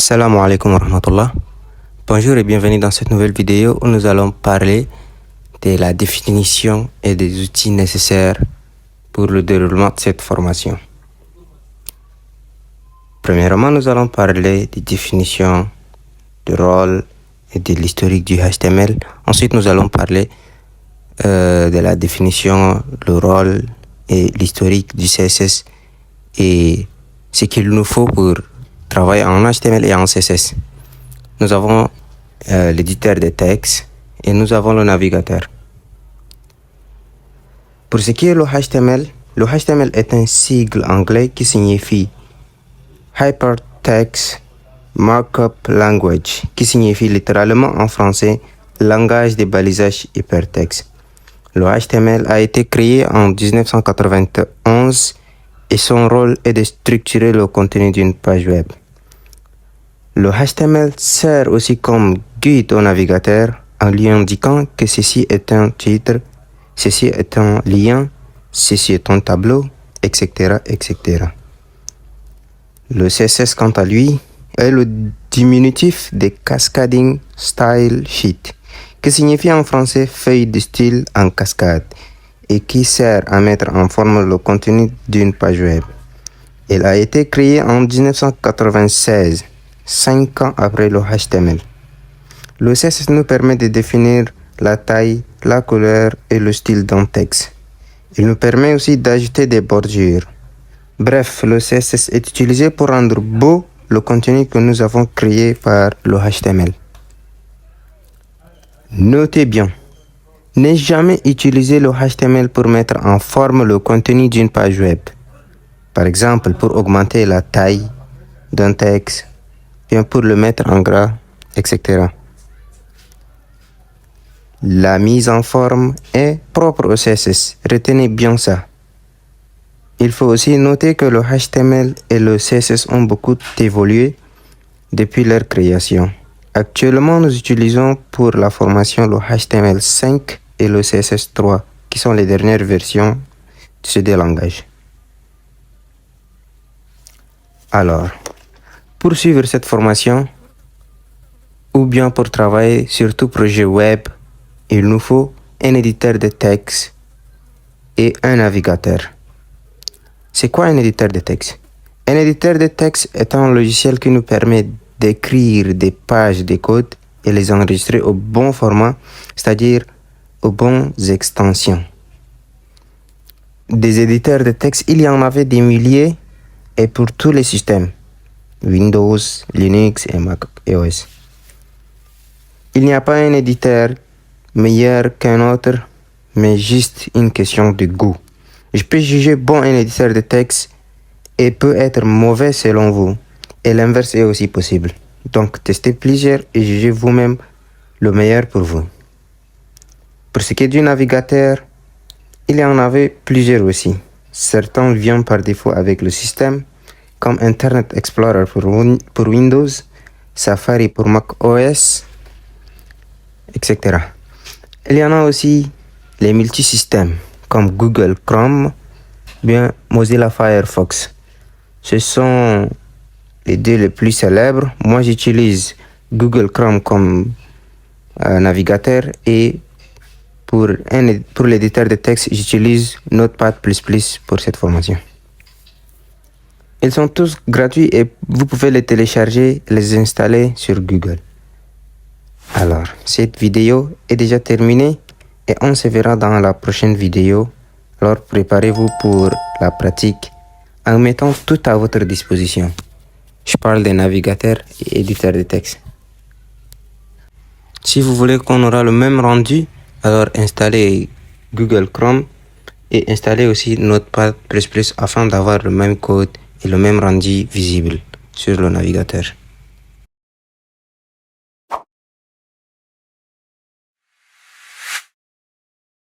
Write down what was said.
Assalamu alaikum wa rahmatullah. Bonjour et bienvenue dans cette nouvelle vidéo où nous allons parler de la définition et des outils nécessaires pour le déroulement de cette formation. Premièrement, nous allons parler des définitions du rôle et de l'historique du HTML. Ensuite, nous allons parler de la définition, le rôle et l'historique du CSS et ce qu'il nous faut pour travailler en HTML et en CSS. Nous avons l'éditeur de texte et nous avons le navigateur. Pour ce qui est le HTML est un sigle anglais qui signifie Hypertext Markup Language, qui signifie littéralement en français langage de balisage hypertexte. Le HTML a été créé en 1991 et son rôle est de structurer le contenu d'une page web. Le HTML sert aussi comme guide au navigateur en lui indiquant que ceci est un titre, ceci est un lien, ceci est un tableau, etc., etc. Le CSS, quant à lui, est le diminutif de Cascading Style Sheet, qui signifie en français feuille de style en cascade et qui sert à mettre en forme le contenu d'une page web. Il a été créé en 1996, 5 ans après le HTML. Le CSS nous permet de définir la taille, la couleur et le style d'un texte. Il nous permet aussi d'ajouter des bordures. Bref, le CSS est utilisé pour rendre beau le contenu que nous avons créé par le HTML. Notez bien, ne jamais utiliser le HTML pour mettre en forme le contenu d'une page web. Par exemple, pour augmenter la taille d'un texte, bien pour le mettre en gras, etc. La mise en forme est propre au CSS. Retenez bien ça. Il faut aussi noter que le HTML et le CSS ont beaucoup évolué depuis leur création. Actuellement, nous utilisons pour la formation le HTML5 et le CSS3, qui sont les dernières versions de ces deux langages. Alors, pour suivre cette formation, ou bien pour travailler sur tout projet web, il nous faut un éditeur de texte et un navigateur. C'est quoi un éditeur de texte? Un éditeur de texte est un logiciel qui nous permet d'écrire des pages de code et les enregistrer au bon format, c'est-à-dire aux bonnes extensions. Des éditeurs de texte, il y en avait des milliers et pour tous les systèmes, Windows, Linux et Mac OS. Il n'y a pas un éditeur meilleur qu'un autre, mais juste une question de goût. Je peux juger bon un éditeur de texte et peut être mauvais selon vous. Et l'inverse est aussi possible. Donc, testez plusieurs et jugez vous-même le meilleur pour vous. Pour ce qui est du navigateur, il y en avait plusieurs aussi. Certains viennent par défaut avec le système, comme Internet Explorer pour Windows, Safari pour Mac OS, etc. Il y en a aussi les multisystèmes, comme Google Chrome, bien Mozilla Firefox. Ce sont les deux les plus célèbres. Moi, j'utilise Google Chrome comme navigateur et pour l'éditeur de texte, j'utilise Notepad++ pour cette formation. Ils sont tous gratuits et vous pouvez les télécharger et les installer sur Google. Alors, cette vidéo est déjà terminée et on se verra dans la prochaine vidéo. Alors, préparez-vous pour la pratique en mettant tout à votre disposition. Je parle des navigateurs et éditeurs de texte. Si vous voulez qu'on aura le même rendu, alors installez Google Chrome et installez aussi Notepad++ afin d'avoir le même code et le même rendu visible sur le navigateur.